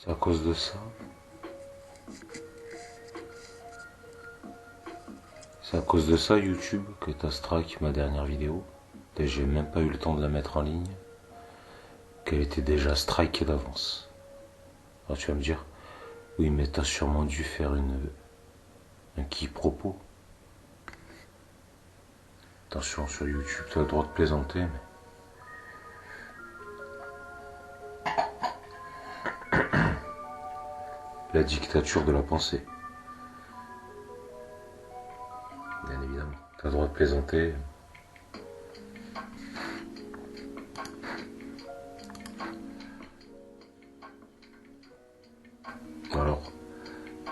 C'est à cause de ça. C'est à cause de ça, YouTube, que t'as strike ma dernière vidéo. Et j'ai même pas eu le temps de la mettre en ligne. Qu'elle était déjà strikée d'avance. Alors tu vas me dire, oui, mais t'as sûrement dû faire un quiproquo. Attention, sur YouTube, t'as le droit de plaisanter, mais... La dictature de la pensée. Bien évidemment. T'as le droit de plaisanter. Alors,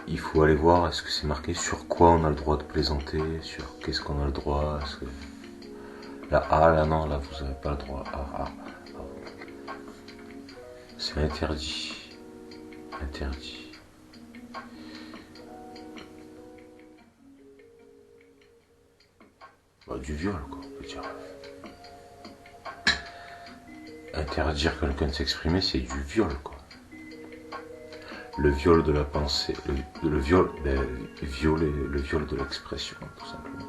il faut aller voir, est-ce que c'est marqué sur quoi on a le droit de plaisanter, sur qu'est-ce qu'on a le droit, est-ce que... Là, là, non, là, vous n'avez pas le droit. C'est interdit. Interdit. Bah, du viol, quoi, on peut dire. Interdire quelqu'un de s'exprimer, c'est du viol, quoi. Le viol de la pensée, le viol de l'expression, tout simplement.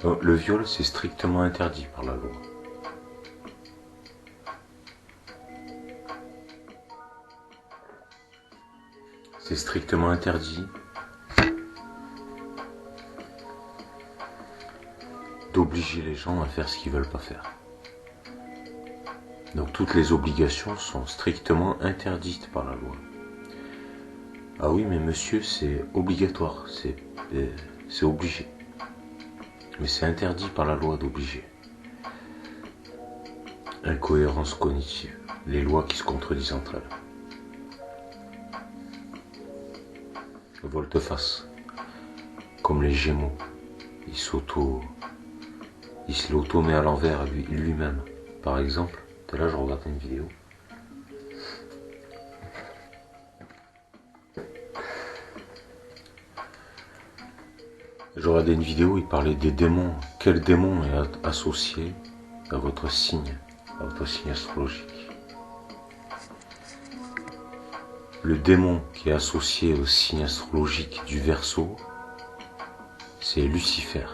Donc, le viol, c'est strictement interdit par la loi. C'est strictement interdit d'obliger les gens à faire ce qu'ils veulent pas faire. Donc toutes les obligations sont strictement interdites par la loi. Ah oui, mais monsieur, c'est obligatoire, c'est obligé. Mais c'est interdit par la loi d'obliger. Incohérence cognitive, les lois qui se contredisent entre elles. Volte-face, comme les Gémeaux, il se l'auto met à l'envers lui-même. Par exemple, tout à l'heure je regardais une vidéo. Je regardais une vidéo, il parlait des démons. Quel démon est associé à votre signe astrologique? Le démon qui est associé au signe astrologique du Verseau, c'est Lucifer,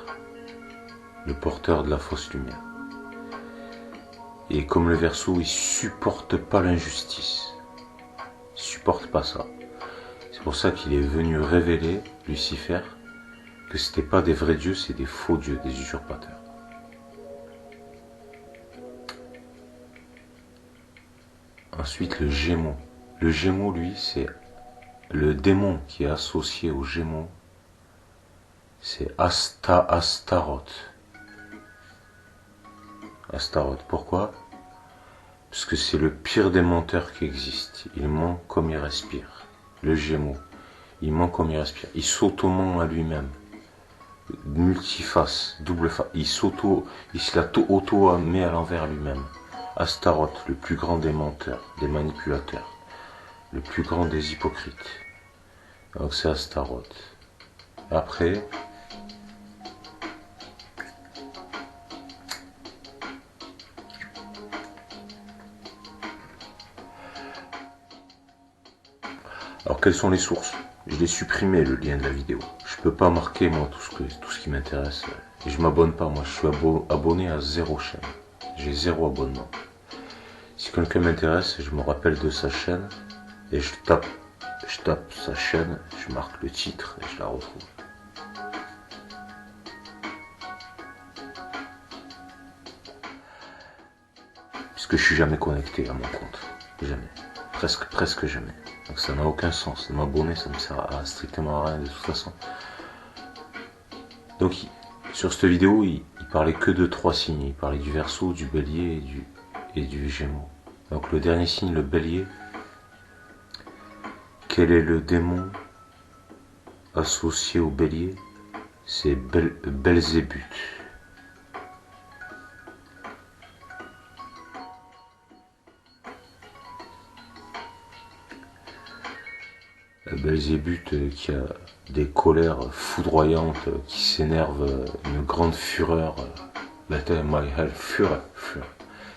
le porteur de la fausse lumière. Et comme le Verseau, il supporte pas l'injustice, il supporte pas ça. C'est pour ça qu'il est venu révéler, Lucifer, que c'était pas des vrais dieux, c'est des faux dieux, des usurpateurs. Ensuite, le Gémeaux. Le Gémeaux, lui, c'est le démon qui est associé au Gémeaux, c'est Astaroth. Astaroth, pourquoi? Parce que c'est le pire des menteurs qui existe. Il ment comme il respire. Le Gémeaux, il ment comme il respire. Il s'auto-ment à lui-même. Multiface, double face. Il se l'auto-met à l'envers lui-même. Astaroth, le plus grand des menteurs, des manipulateurs. Le plus grand des hypocrites. Donc c'est Astaroth. Après, alors quelles sont les sources? Je l'ai supprimé le lien de la vidéo. Je peux pas marquer moi tout ce qui m'intéresse. Et je m'abonne pas, moi je suis abonné à 0 chaîne. J'ai 0 abonnement. Si quelqu'un m'intéresse, je me rappelle de sa chaîne et je tape sa chaîne, je marque le titre et je la retrouve. Puisque je suis jamais connecté à mon compte. Jamais. Presque jamais. Donc ça n'a aucun sens. De m'abonner, ça ne sert à strictement à rien de toute façon. Donc sur cette vidéo, il parlait que de 3 signes. Il parlait du Verseau, du Bélier et du Gémeaux. Donc le dernier signe, le Bélier. Quel est le démon associé au Bélier? C'est Belzébuth. Belzébuth qui a des colères foudroyantes, qui s'énerve, une grande fureur. Fureur.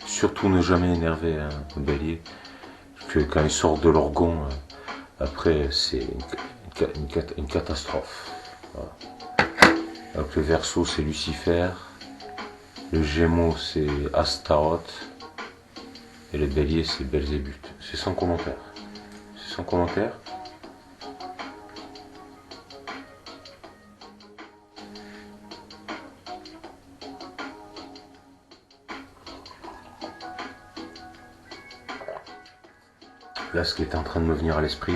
Surtout ne jamais énerver un bélier, que quand il sort de l'orgon, Après, c'est une catastrophe. Voilà. Donc le Verseau, c'est Lucifer. Le Gémeaux, c'est Astaroth. Et le Bélier, c'est Belzébuth. C'est sans commentaire. C'est sans commentaire. Là, ce qui est en train de me venir à l'esprit,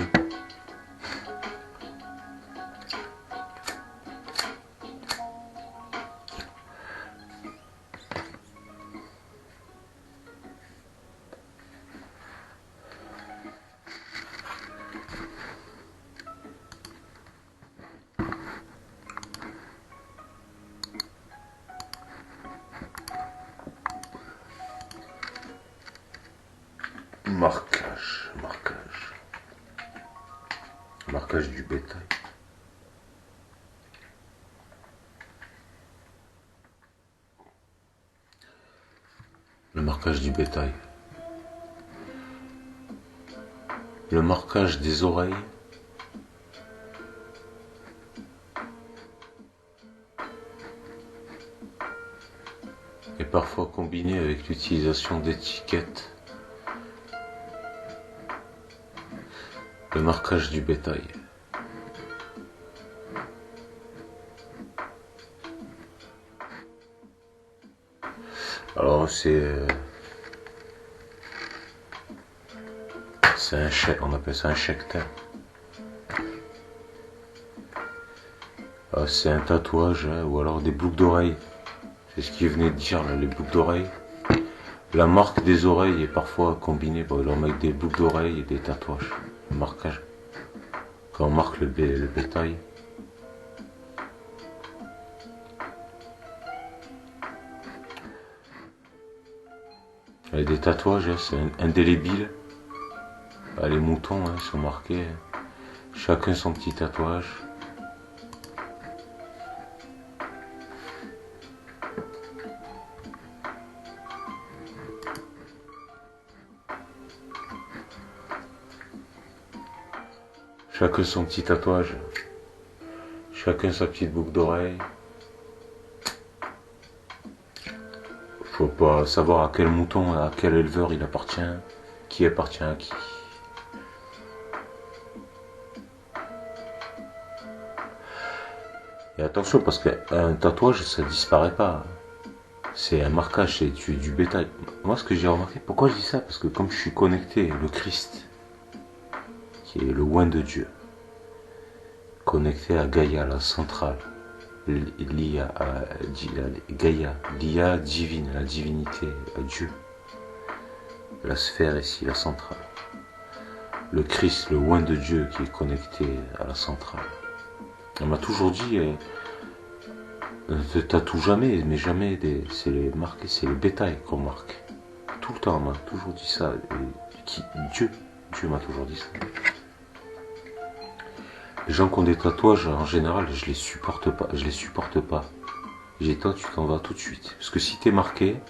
marquage du bétail. Le marquage du bétail. Le marquage des oreilles. Est parfois combiné avec l'utilisation d'étiquettes. Le marquage du bétail. Alors c'est un chèque, on appelle ça un checteur. C'est un tatouage, hein, ou alors des boucles d'oreilles. C'est ce qu'il venait de dire là, les boucles d'oreilles. La marque des oreilles est parfois combinée avec des boucles d'oreilles et des tatouages. Le marquage. Quand on marque le bétail. Il y a des tatouages, hein, c'est indélébile. Les moutons sont marqués. Chacun son petit tatouage. Chacun son petit tatouage. Chacun sa petite boucle d'oreille. Faut pas savoir à quel mouton, à quel éleveur il appartient. Qui appartient à qui. Et attention, parce qu'un tatouage, ça disparaît pas. C'est un marquage, c'est du bétail. Moi, ce que j'ai remarqué, pourquoi je dis ça? Parce que comme je suis connecté, le Christ, qui est le oint de Dieu, connecté à Gaïa, la centrale, l'IA, Gaïa, l'IA divine, la divinité, à Dieu, la sphère ici, la centrale. Le Christ, le oint de Dieu qui est connecté à la centrale. On m'a toujours dit, ne te tatoue jamais, mais jamais, c'est les marqués, c'est les bétails qu'on marque. Tout le temps, on m'a toujours dit ça. Dieu m'a toujours dit ça. Les gens qui ont des tatouages, en général, je les supporte pas. J'ai toi, tu t'en vas tout de suite. Parce que si t'es marqué,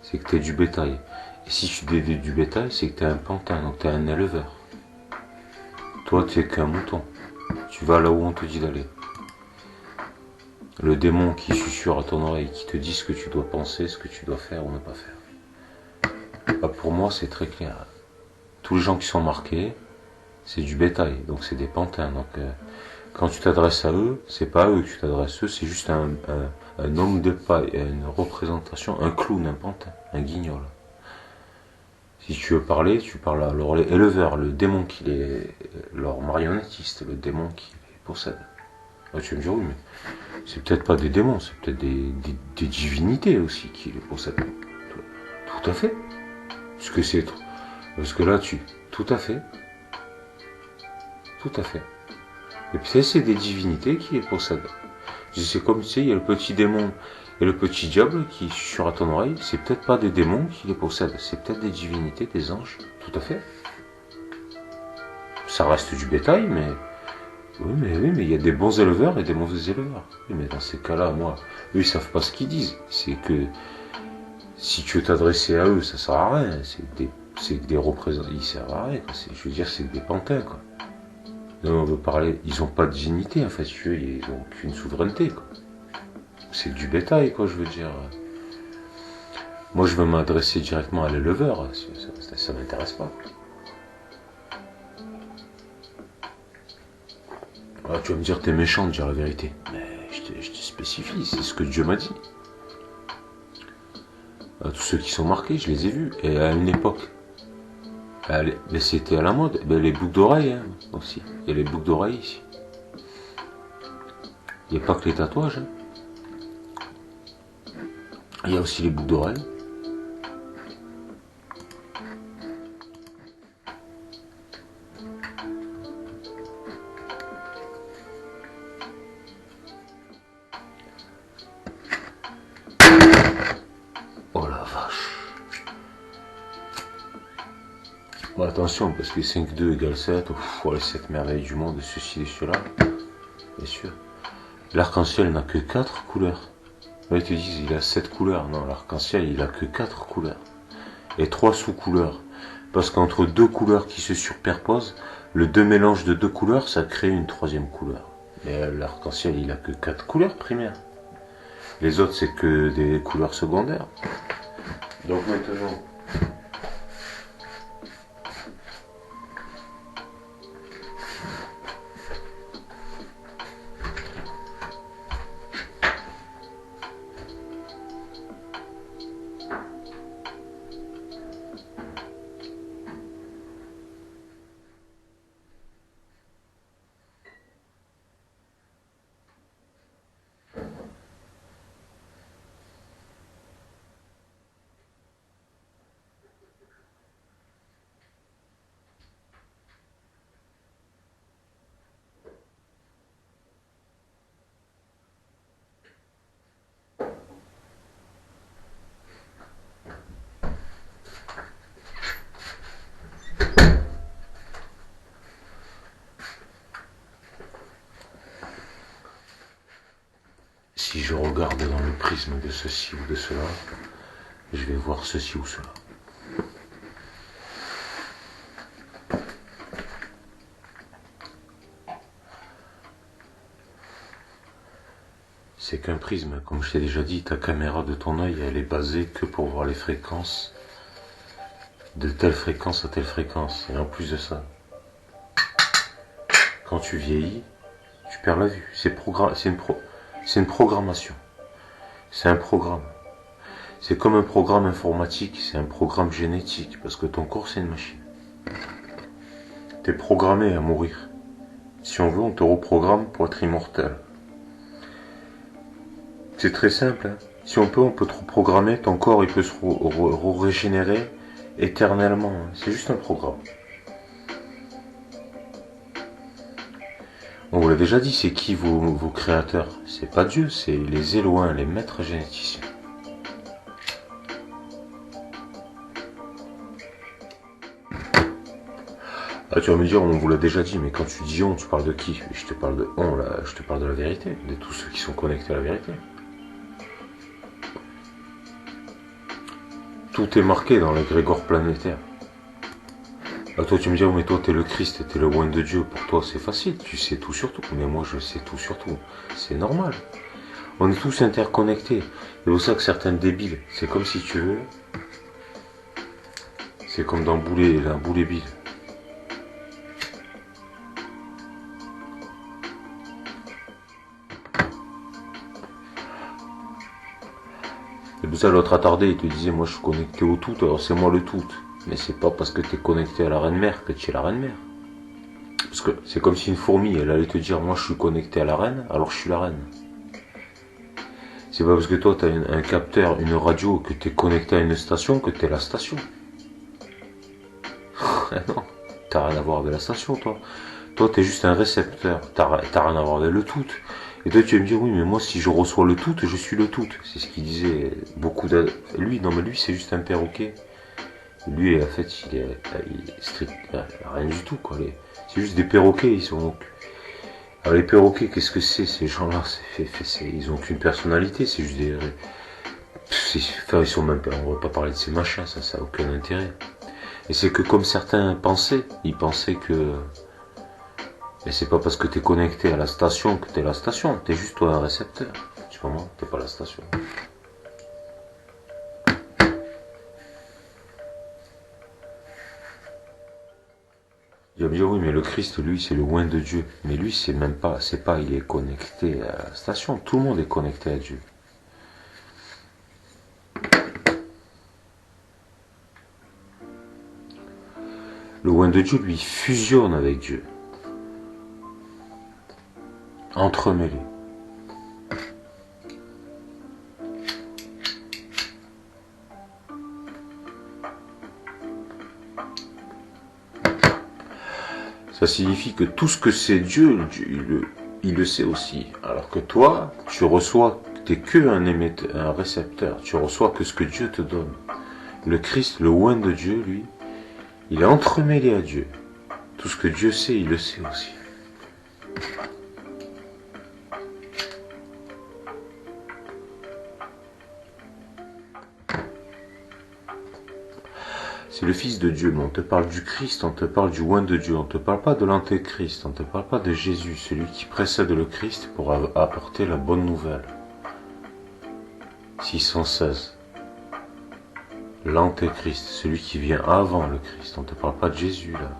c'est que t'es du bétail. Et si tu es du bétail, c'est que t'es un pantin, donc t'es un éleveur. Toi, t'es qu'un mouton. Tu vas là où on te dit d'aller. Le démon qui susurre à ton oreille, qui te dit ce que tu dois penser, ce que tu dois faire ou ne pas faire. Pour moi, c'est très clair. Tous les gens qui sont marqués, c'est du bétail, donc c'est des pantins. Donc quand tu t'adresses à eux, c'est pas à eux que tu t'adresses, c'est juste un homme de paille, une représentation, un clown, un pantin, un guignol. Si tu veux parler, tu parles à leur éleveur, le démon qui les, leur marionnettiste, le démon qui les possède. Tu vas me dire oui, mais c'est peut-être pas des démons, c'est peut-être des divinités aussi qui les possèdent. Tout à fait. Parce que là, tout à fait. Tout à fait. Et puis c'est des divinités qui les possèdent. C'est comme tu sais, il y a le petit démon et le petit diable qui susurrent à ton oreille, c'est peut-être pas des démons qui les possèdent, c'est peut-être des divinités, des anges. Tout à fait. Ça reste du bétail, mais oui, mais il y a des bons éleveurs et des mauvais éleveurs. Oui, mais dans ces cas-là, moi, eux, ils savent pas ce qu'ils disent. C'est que si tu veux t'adresser à eux, ça sert à rien. C'est que des représentants, ils servent à rien. Je veux dire, c'est que des pantins, quoi. Non, on veut parler, ils ont pas de dignité en fait, ils ont aucune souveraineté, quoi. C'est du bétail, quoi, je veux dire. Moi, je veux m'adresser directement à l'éleveur, ça m'intéresse pas. Ah, tu vas me dire, t'es méchant de dire la vérité. Mais je te spécifie, c'est ce que Dieu m'a dit. Tous ceux qui sont marqués, je les ai vus. Et à une époque, mais c'était à la mode. Les boucles d'oreilles hein, aussi. Il y a les boucles d'oreilles ici. Il n'y a pas que les tatouages. Hein. Il y a aussi les boucles d'oreilles. Oh la vache. Bon, attention, parce que 5,2 égale 7, les 7 merveilles du monde, ceci et cela. Bien sûr. L'arc-en-ciel n'a que 4 couleurs. Là, ils te disent il a 7 couleurs. Non, l'arc-en-ciel, il a que 4 couleurs. Et 3 sous-couleurs. Parce qu'entre deux couleurs qui se superposent, le deux mélange de deux couleurs, ça crée une troisième couleur. Mais l'arc-en-ciel, il a que 4 couleurs primaires. Les autres, c'est que des couleurs secondaires. Donc maintenant... Si je regarde dans le prisme de ceci ou de cela, je vais voir ceci ou cela. C'est qu'un prisme, comme je t'ai déjà dit, ta caméra de ton œil, elle est basée que pour voir les fréquences, de telle fréquence à telle fréquence. Et en plus de ça, quand tu vieillis, tu perds la vue. C'est une programmation. C'est un programme. C'est comme un programme informatique, c'est un programme génétique, parce que ton corps c'est une machine. T'es programmé à mourir. Si on veut, on te reprogramme pour être immortel. C'est très simple. Hein. Si on peut te reprogrammer, ton corps il peut se régénérer éternellement. C'est juste un programme. On vous l'a déjà dit, c'est qui vos créateurs? C'est pas Dieu, c'est les Élohim, les maîtres généticiens. Ah, tu vas me dire, on vous l'a déjà dit, mais quand tu dis on, tu parles de qui? Je te parle de on, là, je te parle de la vérité, de tous ceux qui sont connectés à la vérité. Tout est marqué dans l'égrégore planétaire. Ah, toi tu me dis, oh, mais toi t'es le Christ, t'es le loin de Dieu, pour toi c'est facile, tu sais tout sur tout, mais moi je sais tout sur tout, c'est normal. On est tous interconnectés, c'est pour ça que certains débiles, c'est comme si tu veux, c'est comme dans Boulet Bill. C'est pour ça l'autre attardé, il te disait, moi je suis connecté au tout, alors c'est moi le tout. Mais c'est pas parce que tu es connecté à la reine mère que tu es la reine mère. Parce que c'est comme si une fourmi, elle allait te dire, moi je suis connecté à la reine, alors je suis la reine. C'est pas parce que toi tu as un capteur, une radio, que tu es connecté à une station, que tu es la station. Non, t'as rien à voir avec la station, toi. Toi tu es juste un récepteur, t'as rien à voir avec le tout. Et toi tu vas me dire, oui mais moi si je reçois le tout, je suis le tout. C'est ce qu'il disait beaucoup lui, non mais lui c'est juste un perroquet. Lui, en fait, il est strict, rien du tout, quoi. C'est juste des perroquets, ils sont. Alors, les perroquets, qu'est-ce que c'est, ces gens-là? Ils ont qu'une personnalité, c'est juste des. Enfin, ils sont même pas. On va pas parler de ces machins, ça a aucun intérêt. Et c'est que, comme certains pensaient, ils pensaient que. Et c'est pas parce que t'es connecté à la station que t'es la station, t'es juste toi un récepteur. Tu comprends? T'es pas la station. Il va me dire oui mais le Christ lui c'est le oint de Dieu. Mais lui c'est même pas, il est connecté à la station, tout le monde est connecté à Dieu. Le oint de Dieu lui fusionne avec Dieu. Entremêlé. Ça signifie que tout ce que c'est Dieu, il le sait aussi. Alors que toi, tu reçois, t'es que un récepteur. Tu reçois que ce que Dieu te donne. Le Christ, le oint de Dieu, lui, il est entremêlé à Dieu. Tout ce que Dieu sait, il le sait aussi. C'est le Fils de Dieu, mais on te parle du Christ, on te parle du oint de Dieu, on ne te parle pas de l'antéchrist, on ne te parle pas de Jésus, celui qui précède le Christ pour apporter la bonne nouvelle. 616. L'antéchrist, celui qui vient avant le Christ, on ne te parle pas de Jésus là,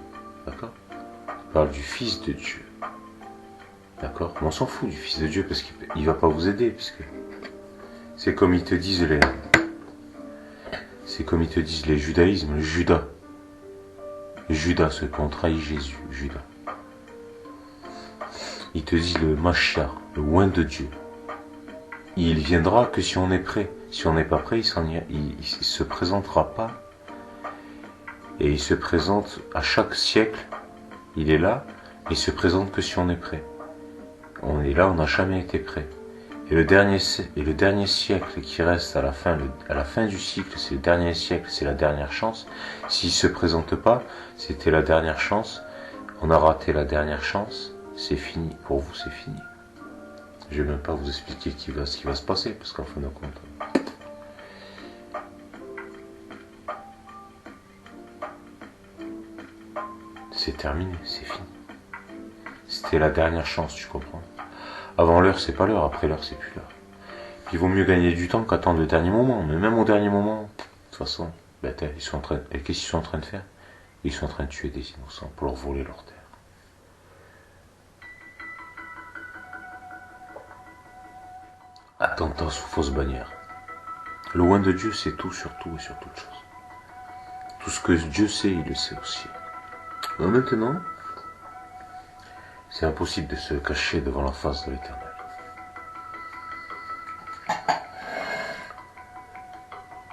d'accord? On te parle du Fils de Dieu, d'accord? Mais on s'en fout du Fils de Dieu parce qu'il ne va pas vous aider, puisque c'est comme ils te disent les judaïsmes, le Judas. Judas, ceux qui ont trahi Jésus, Judas. Il te dit le Mashiach, le oint de Dieu. Il viendra que si on est prêt. Si on n'est pas prêt, il se présentera pas. Et il se présente à chaque siècle. Il est là, il se présente que si on est prêt. On est là, on n'a jamais été prêt. Et le dernier siècle qui reste à la fin du cycle, c'est le dernier siècle, c'est la dernière chance. S'il ne se présente pas, c'était la dernière chance. On a raté la dernière chance. C'est fini. Pour vous, c'est fini. Je ne vais même pas vous expliquer ce qui va se passer, parce qu'en fin de compte, c'est terminé, c'est fini. C'était la dernière chance, tu comprends? Avant l'heure, c'est pas l'heure, après l'heure, c'est plus l'heure. Puis il vaut mieux gagner du temps qu'attendre le dernier moment. Mais même au dernier moment, de toute façon, qu'est-ce qu'ils sont en train de faire? Ils sont en train de tuer des innocents pour leur voler leur terre. Attentat sous fausse bannière. Le oint de Dieu sait tout sur tout et sur toute chose. Tout ce que Dieu sait, il le sait aussi. Mais maintenant, c'est impossible de se cacher devant la face de l'Éternel.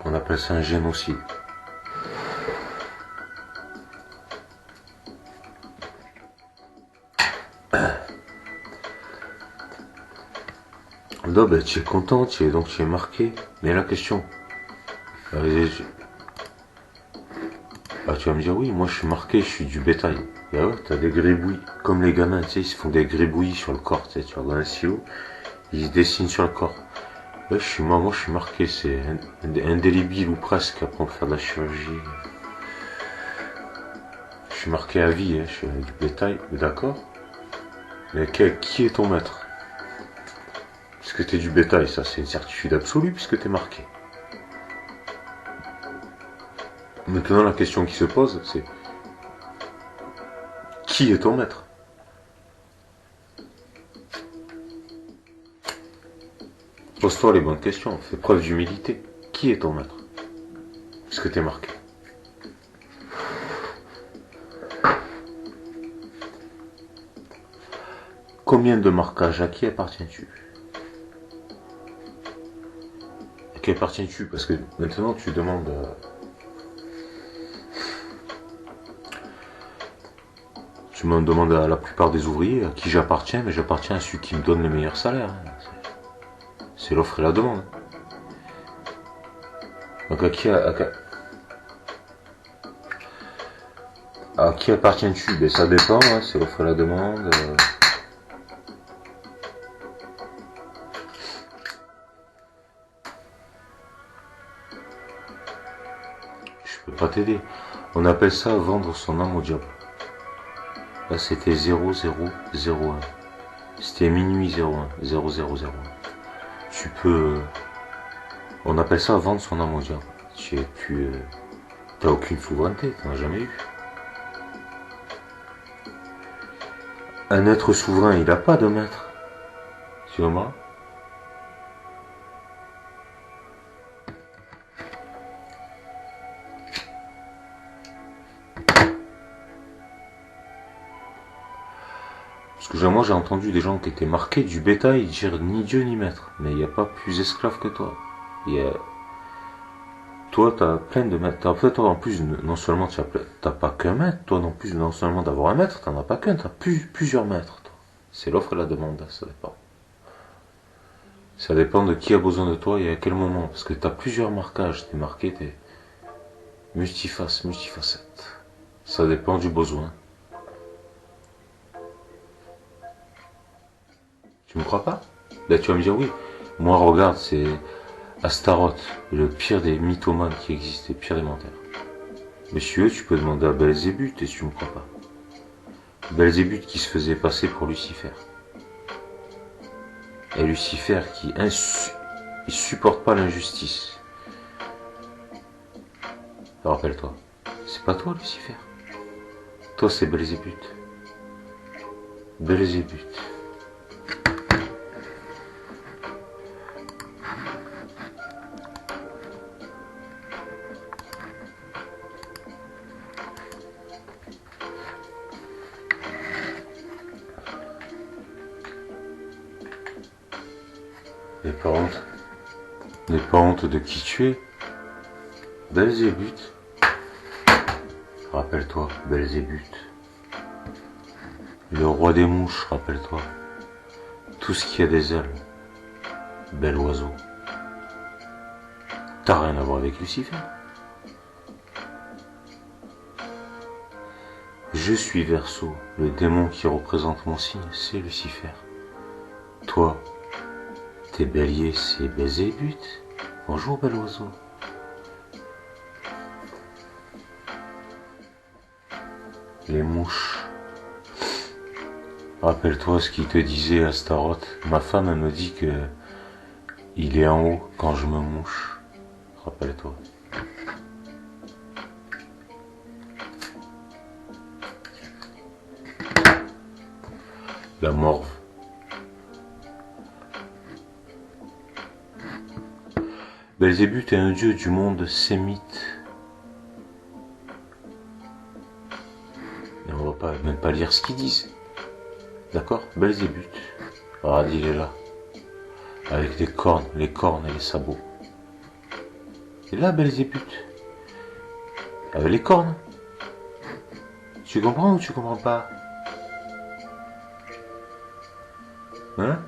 On appelle ça un génocide. Non, ben, tu es content, donc tu es marqué. Mais la question, tu vas me dire, oui, moi je suis marqué, je suis du bétail. Et ouais, t'as des gribouillis, comme les gamins, tu sais, ils se font des gribouillis sur le corps, tu sais, tu vas dans un silo, ils se dessinent sur le corps. Ouais, moi je suis marqué, c'est indélébile ou presque, après on peut faire de la chirurgie. Je suis marqué à vie, hein, je suis du bétail, d'accord. Mais qui est ton maître? Puisque t'es du bétail, ça c'est une certitude absolue puisque t'es marqué. Maintenant la question qui se pose c'est qui est ton maître? Pose-toi les bonnes questions, fais preuve d'humilité. Qui est ton maître? Puisque t'es marqué. Combien de marquages, à qui appartiens-tu? À qui appartiens-tu? Parce que maintenant tu demandes... Tu me demandes à la plupart des ouvriers à qui j'appartiens, mais j'appartiens à celui qui me donne le meilleur salaire. C'est l'offre et la demande. Donc à qui appartiens-tu? Ben ça dépend, hein, c'est l'offre et la demande. Je peux pas t'aider. On appelle ça vendre son âme au diable. Là, c'était 0001. C'était minuit 01, 0001. Tu peux... On appelle ça vendre son âme au diable. Tu t'as aucune souveraineté, t'en as jamais eu. Un être souverain, il n'a pas de maître. Tu vois moi? Parce que moi j'ai entendu des gens qui étaient marqués du bétail dire ni Dieu ni maître. Mais il n'y a pas plus esclave que toi. Toi, t'as plein de maîtres. En fait, toi, en plus, non seulement t'as pas qu'un maître, toi non plus, non seulement d'avoir un maître, t'en as pas qu'un, t'as plusieurs maîtres. Toi. C'est l'offre et la demande, ça dépend. Ça dépend de qui a besoin de toi et à quel moment. Parce que t'as plusieurs marquages. T'es marqué, t'es multifacette. Ça dépend du besoin. Tu me crois pas? Là, tu vas me dire oui. Moi, regarde, c'est Astaroth, le pire des mythomanes qui existent, le pire des menteurs. Monsieur, tu peux demander à Belzébuth, et si tu me crois pas. Belzébuth qui se faisait passer pour Lucifer. Et Lucifer qui il supporte pas l'injustice. Rappelle-toi, c'est pas toi Lucifer. Toi c'est Belzébuth. Belzébuth. N'aie pas honte de qui tu es. Belzébuth. Rappelle-toi, Belzébuth. Le roi des mouches, rappelle-toi. Tout ce qui a des ailes. Bel oiseau. T'as rien à voir avec Lucifer. Je suis Verseau, le démon qui représente mon signe, c'est Lucifer. Toi, t'es bélier, c'est Belzébuth. Bonjour, bel oiseau. Les mouches. Rappelle-toi ce qu'il te disait Astaroth. Ma femme, elle me dit que il est en haut quand je me mouche. Rappelle-toi. La morve. Belzébuth est un dieu du monde sémite. Et on va même pas lire ce qu'ils disent. D'accord? Belzébuth. Regarde, il est là. Avec les cornes et les sabots. Et là, Belzébuth. Avec les cornes. Tu comprends ou tu comprends pas? Hein?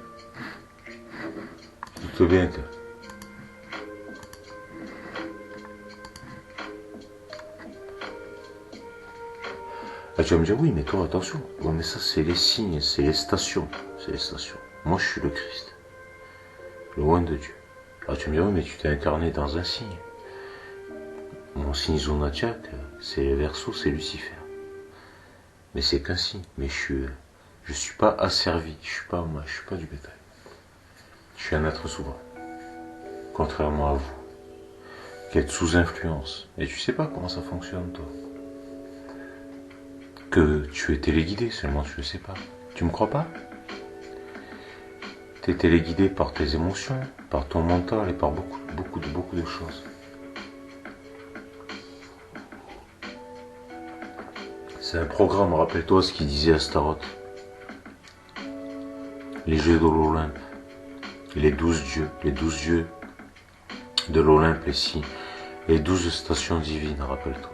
Doute bien que... Ah, tu vas me dire, oui, mais toi, attention. Ouais, mais ça, c'est les signes, c'est les stations. C'est les stations. Moi, je suis le Christ. Loin de Dieu. Ah, tu me dis, oui, mais tu t'es incarné dans un signe. Mon signe zodiaque, c'est les Verseaux, c'est Lucifer. Mais c'est qu'un signe. Mais je suis pas asservi. Je suis pas du bétail. Je suis un être souverain. Contrairement à vous, qui êtes sous influence. Et tu sais pas comment ça fonctionne, toi. Que tu es téléguidé, seulement tu le sais pas. Tu me crois pas? Tu es téléguidé par tes émotions, par ton mental et par beaucoup de choses. C'est un programme, rappelle-toi ce qu'il disait Astaroth. Les jeux de l'Olympe, les 12 dieux de l'Olympe, les 12 stations divines, rappelle-toi.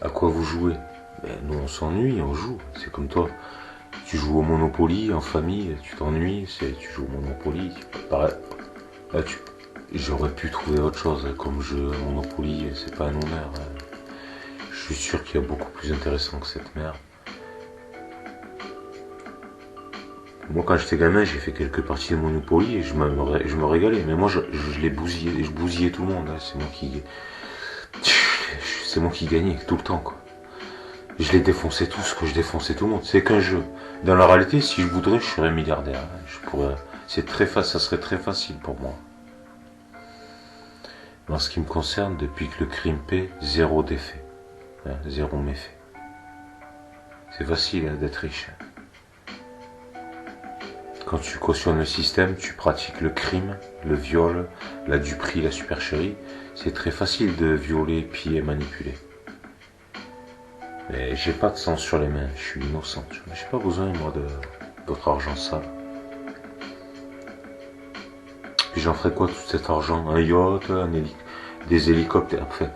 À quoi vous jouez? Ben, nous on s'ennuie, on joue. C'est comme toi. Tu joues au Monopoly en famille, tu t'ennuies, tu joues au Monopoly. Pareil. Là, j'aurais pu trouver autre chose comme jeu Monopoly, c'est pas un honneur. Je suis sûr qu'il y a beaucoup plus intéressant que cette merde. Moi, quand j'étais gamin, j'ai fait quelques parties de Monopoly et je me régalais. Mais moi, je les bousillais, je bousillais tout le monde. Hein. C'est moi qui gagnais tout le temps, quoi. Je les défonçais tous, que je défonçais tout le monde. C'est qu'un jeu. Dans la réalité, si je voudrais, je serais milliardaire. Hein. Ça serait très facile pour moi. En ce qui me concerne, depuis que le crime paie, zéro défait. Hein, zéro méfait. C'est facile hein, d'être riche. Quand tu cautionnes le système, tu pratiques le crime, le viol, la duperie, la supercherie. C'est très facile de violer, piller, manipuler. Mais j'ai pas de sang sur les mains, je suis innocent. J'ai pas besoin, moi, de votre argent sale. Puis j'en ferai quoi tout cet argent? Un yacht, des hélicoptères, enfin,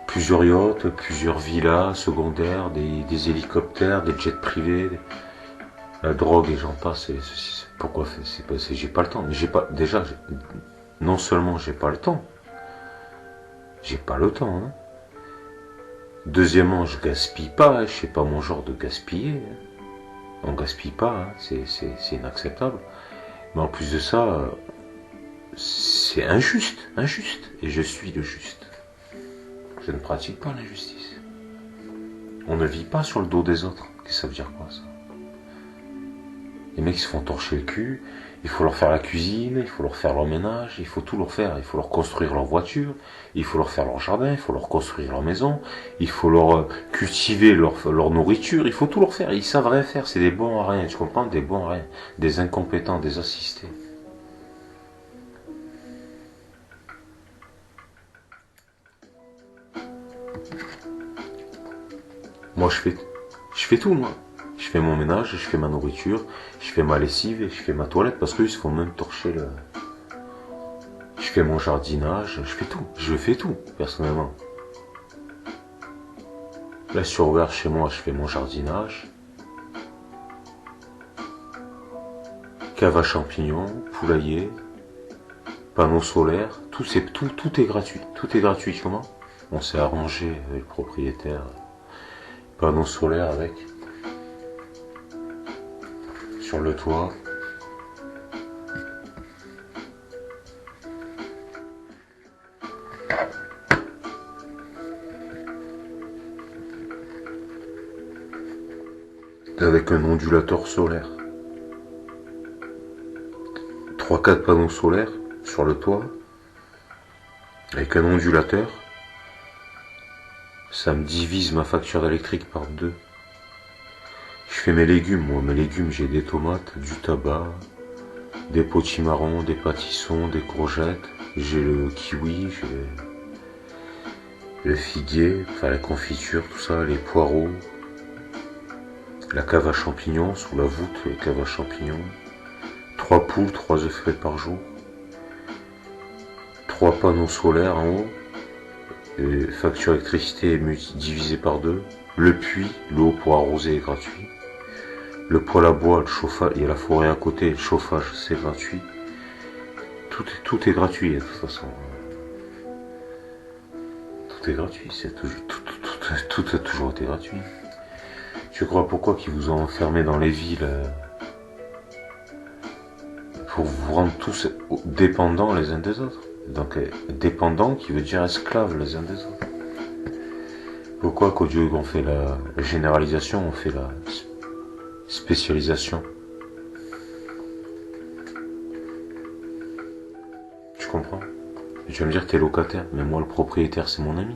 plusieurs yachts, plusieurs villas secondaires, des hélicoptères, des jets privés, la drogue et j'en passe. Pourquoi j'ai pas le temps. Mais non seulement j'ai pas le temps, hein. Deuxièmement, je gaspille pas, hein, je sais pas mon genre de gaspiller. Hein. On gaspille pas, hein, c'est inacceptable. Mais en plus de ça, c'est injuste, et je suis le juste. Je ne pratique pas l'injustice. On ne vit pas sur le dos des autres. Qu'est-ce que ça veut dire quoi ça? Les mecs se font torcher le cul, il faut leur faire la cuisine, il faut leur faire leur ménage, il faut tout leur faire, il faut leur construire leur voiture, il faut leur faire leur jardin, il faut leur construire leur maison, il faut leur cultiver leur nourriture, il faut tout leur faire, ils savent rien faire, c'est des bons à rien, tu comprends? Des bons à rien, des incompétents, des assistés. Moi je fais tout moi. Je fais mon ménage, je fais ma nourriture, je fais ma lessive et je fais ma toilette parce qu'ils se font même torcher le... Je fais mon jardinage, je fais tout, personnellement. Là sur ouvert chez moi, je fais mon jardinage. Cave à champignons, poulailler, panneaux solaires, tout est gratuit. Tout est gratuit, comment? On s'est arrangé avec le propriétaire. Panneaux solaires avec. Sur le toit. Avec un ondulateur solaire. 3-4 panneaux solaires sur le toit. Avec un ondulateur. Ça me divise ma facture électrique par 2. Je fais mes légumes, moi. Mes légumes, j'ai des tomates, du tabac, des potimarrons, des pâtissons, des courgettes. J'ai le kiwi, j'ai le figuier, enfin la confiture, tout ça, les poireaux. La cave à champignons, sous la voûte, la cave à champignons. 3 poules, 3 œufs frais par jour. 3 panneaux solaires en haut. Et facture électricité divisée par 2. Le puits, l'eau pour arroser est gratuit. Le poêle à bois, le chauffage, il y a la forêt à côté, le chauffage c'est gratuit. Tout est gratuit de toute façon. Tout est gratuit, tout a toujours été gratuit. Tu crois pourquoi qu'ils vous ont enfermé dans les villes pour vous rendre tous dépendants les uns des autres? Donc dépendant qui veut dire esclaves les uns des autres. Pourquoi qu'au lieu qu'on fait la généralisation, on fait la spécialisation? Tu comprends? Et tu vas me dire t'es locataire, mais moi le propriétaire c'est mon ami.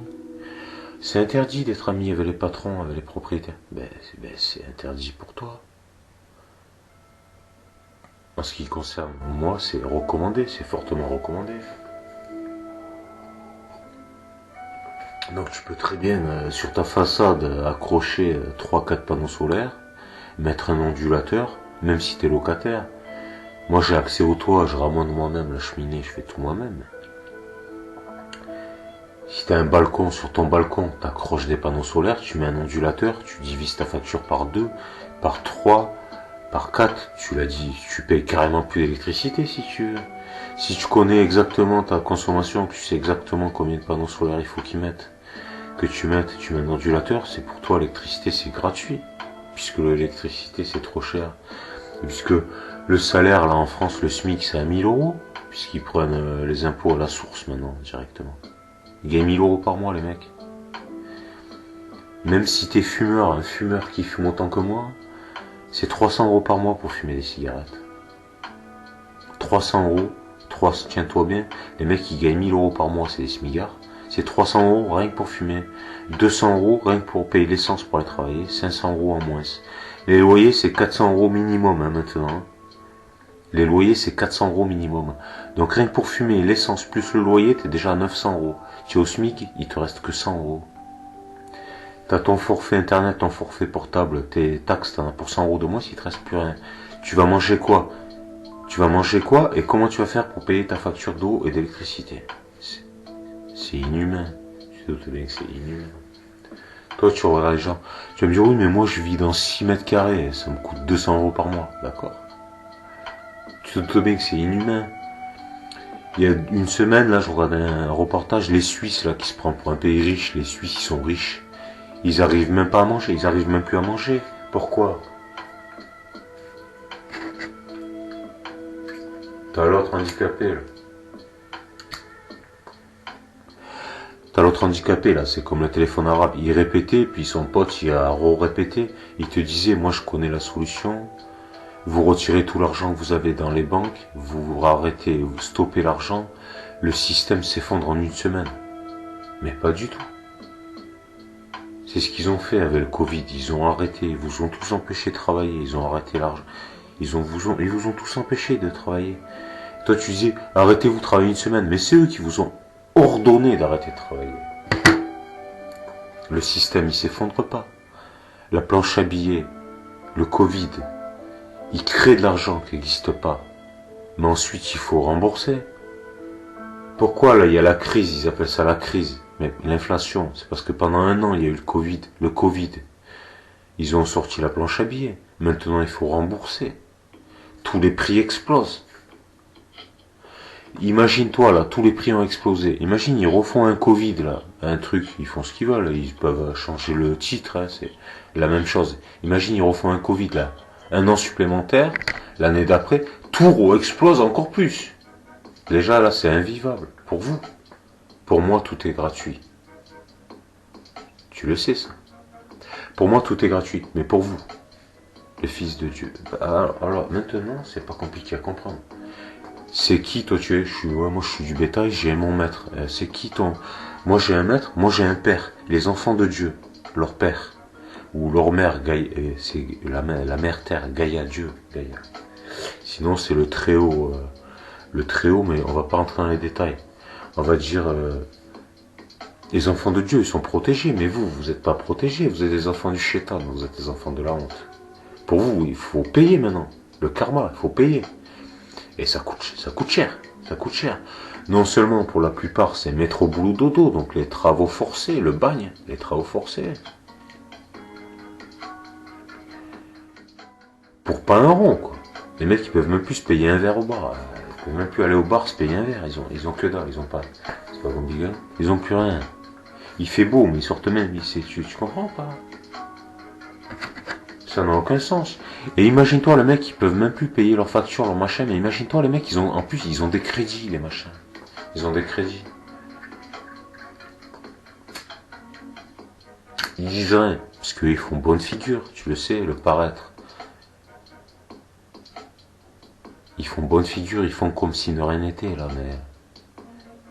C'est interdit d'être ami avec les patrons, avec les propriétaires. C'est interdit pour toi. En ce qui concerne moi, c'est recommandé, c'est fortement recommandé. Donc tu peux très bien sur ta façade accrocher 3-4 panneaux solaires, mettre un ondulateur, même si t'es locataire. Moi j'ai accès au toit, je ramène moi-même la cheminée, je fais tout moi-même. Si t'as un balcon, sur ton balcon, t'accroches des panneaux solaires, tu mets un ondulateur, tu divises ta facture par 2, par 3, par 4, tu l'as dit, tu payes carrément plus d'électricité si tu veux. Si tu connais exactement ta consommation, que tu sais exactement combien de panneaux solaires il faut qu'ils mettent, que tu mets un ondulateur, c'est pour toi l'électricité c'est gratuit, puisque l'électricité c'est trop cher. Et puisque le salaire, là, en France, le SMIC, c'est à 1000 euros, puisqu'ils prennent les impôts à la source, maintenant, directement. Ils gagnent 1000 euros par mois, les mecs. Même si t'es fumeur, un fumeur qui fume autant que moi, c'est 300 euros par mois pour fumer des cigarettes. 300 euros, tiens-toi bien, les mecs qui gagnent 1000 euros par mois, c'est des smigards. C'est 300 euros rien que pour fumer. 200 euros rien que pour payer l'essence pour aller travailler. 500 euros en moins. Les loyers, c'est 400 euros minimum, hein, maintenant. Les loyers, c'est 400 euros minimum. Donc rien que pour fumer, l'essence plus le loyer, t'es déjà à 900 euros. Tu es au SMIC, il te reste que 100 euros. T'as ton forfait internet, ton forfait portable, tes taxes, t'en as pour 100 euros de moins, s'il te reste plus rien. Tu vas manger quoi? Tu vas manger quoi et comment tu vas faire pour payer ta facture d'eau et d'électricité? C'est inhumain. Tu te doutes bien que c'est inhumain. Toi, tu regardes les gens. Tu vas me dire, oui, mais moi, je vis dans 6 mètres carrés. Ça me coûte 200 euros par mois. D'accord. Tu te doutes bien que c'est inhumain. Il y a une semaine, là, je regardais un reportage. Les Suisses, là, qui se prennent pour un pays riche. Les Suisses, ils sont riches. Ils arrivent même pas à manger. Ils arrivent même plus à manger. Pourquoi? T'as l'autre handicapé, là. T'as l'autre handicapé, là. C'est comme le téléphone arabe. Il répétait, puis son pote, il a répété. Il te disait, moi, je connais la solution. Vous retirez tout l'argent que vous avez dans les banques. Vous arrêtez, vous stoppez l'argent. Le système s'effondre en une semaine. Mais pas du tout. C'est ce qu'ils ont fait avec le Covid. Ils ont arrêté. Ils vous ont tous empêché de travailler. Ils ont arrêté l'argent. Ils vous ont tous empêché de travailler. Toi, tu disais, arrêtez-vous de travailler une semaine. Mais c'est eux qui vous ont ordonné d'arrêter de travailler. Le système, il s'effondre pas. La planche à billets, le Covid, il crée de l'argent qui n'existe pas. Mais ensuite, il faut rembourser. Pourquoi, là, il y a la crise, ils appellent ça la crise. Mais l'inflation, c'est parce que pendant un an, il y a eu le Covid. Le Covid, ils ont sorti la planche à billets. Maintenant, il faut rembourser. Tous les prix explosent. Imagine-toi, là, tous les prix ont explosé. Imagine, ils refont un Covid, là, un truc, ils font ce qu'ils veulent, ils peuvent changer le titre, hein, c'est la même chose. Imagine, ils refont un Covid, là, un an supplémentaire, l'année d'après, tout explose encore plus. Déjà, là, c'est invivable, pour vous. Pour moi, tout est gratuit. Tu le sais, ça. Pour moi, tout est gratuit, mais pour vous, le Fils de Dieu. Alors, maintenant, c'est pas compliqué à comprendre. C'est qui toi tu es? Moi je suis du bétail, j'ai mon maître. C'est qui ton? Moi j'ai un maître, moi j'ai un père. Les enfants de Dieu, leur père. Ou leur mère, c'est la mère terre, Gaïa Dieu. Gaïa. Sinon c'est le Très-Haut. Le Très-Haut, mais on va pas rentrer dans les détails. On va dire les enfants de Dieu, ils sont protégés, mais vous n'êtes pas protégés, vous êtes des enfants du Shaitan, vous êtes des enfants de la honte. Pour vous, il faut payer maintenant. Le karma, il faut payer. Et ça coûte cher, ça coûte cher. Non seulement pour la plupart c'est métro boulot dodo, donc les travaux forcés, le bagne, les travaux forcés. Pour pas un rond, quoi. Les mecs ils peuvent même plus se payer un verre au bar. Ils peuvent même plus aller au bar se payer un verre, ils ont que dalle, ils ont pas. C'est pas compliqué. Ils ont plus rien. Il fait beau, mais ils sortent même, tu comprends pas? Ça n'a aucun sens. Et imagine-toi, les mecs, ils peuvent même plus payer leurs factures, leurs machins, mais imagine-toi, les mecs, en plus, ils ont des crédits, les machins. Ils ont des crédits. Ils disent rien, parce qu'ils font bonne figure, tu le sais, le paraître. Ils font bonne figure, ils font comme si de rien n'était, là, mais...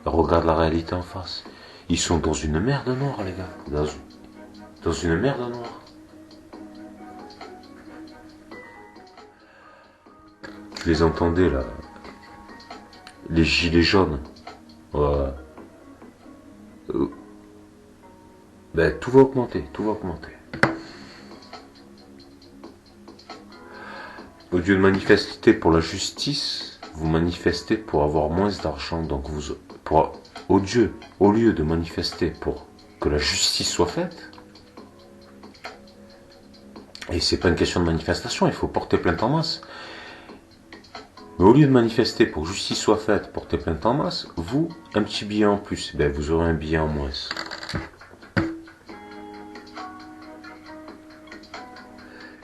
Regarde la réalité en face. Ils sont dans une merde noire, les gars. Dans une merde noire. Je les entendais là, les gilets jaunes. Ben, tout va augmenter, tout va augmenter. Au lieu de manifester pour la justice, vous manifestez pour avoir moins d'argent. Donc au lieu de manifester pour que la justice soit faite, et c'est pas une question de manifestation, il faut porter plainte en masse. Mais au lieu de manifester pour que justice soit faite, porter plainte en masse, vous, un petit billet en plus, ben vous aurez un billet en moins.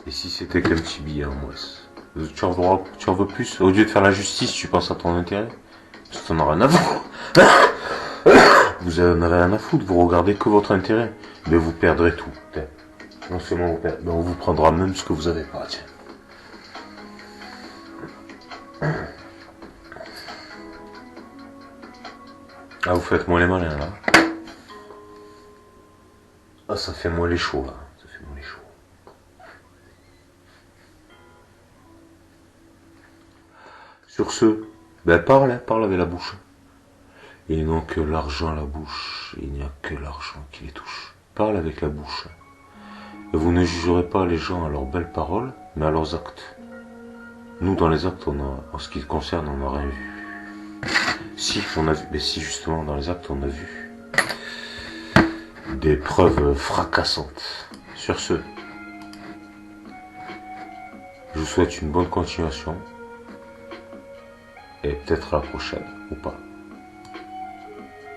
Et si c'était qu'un petit billet en moins? Tu en veux plus? Au lieu de faire la justice, tu penses à ton intérêt? Parce que t'en as rien à foutre. Vous en avez rien à foutre, vous regardez que votre intérêt. Mais vous perdrez tout. Non seulement vous perdrez, mais on vous prendra même ce que vous avez pas, tiens. Ah, vous faites moins les malins, là. Ah, ça fait moins les chauds, là. Ça fait moins les chauds. Sur ce, ben parle avec la bouche. Ils n'ont que l'argent à la bouche, il n'y a que l'argent qui les touche. Parle avec la bouche. Et vous ne jugerez pas les gens à leurs belles paroles, mais à leurs actes. Nous, dans les actes, en ce qui te concerne, on n'a rien vu. Si, on a vu, mais si justement, dans les actes, on a vu des preuves fracassantes. Sur ce, je vous souhaite une bonne continuation, et peut-être à la prochaine, ou pas.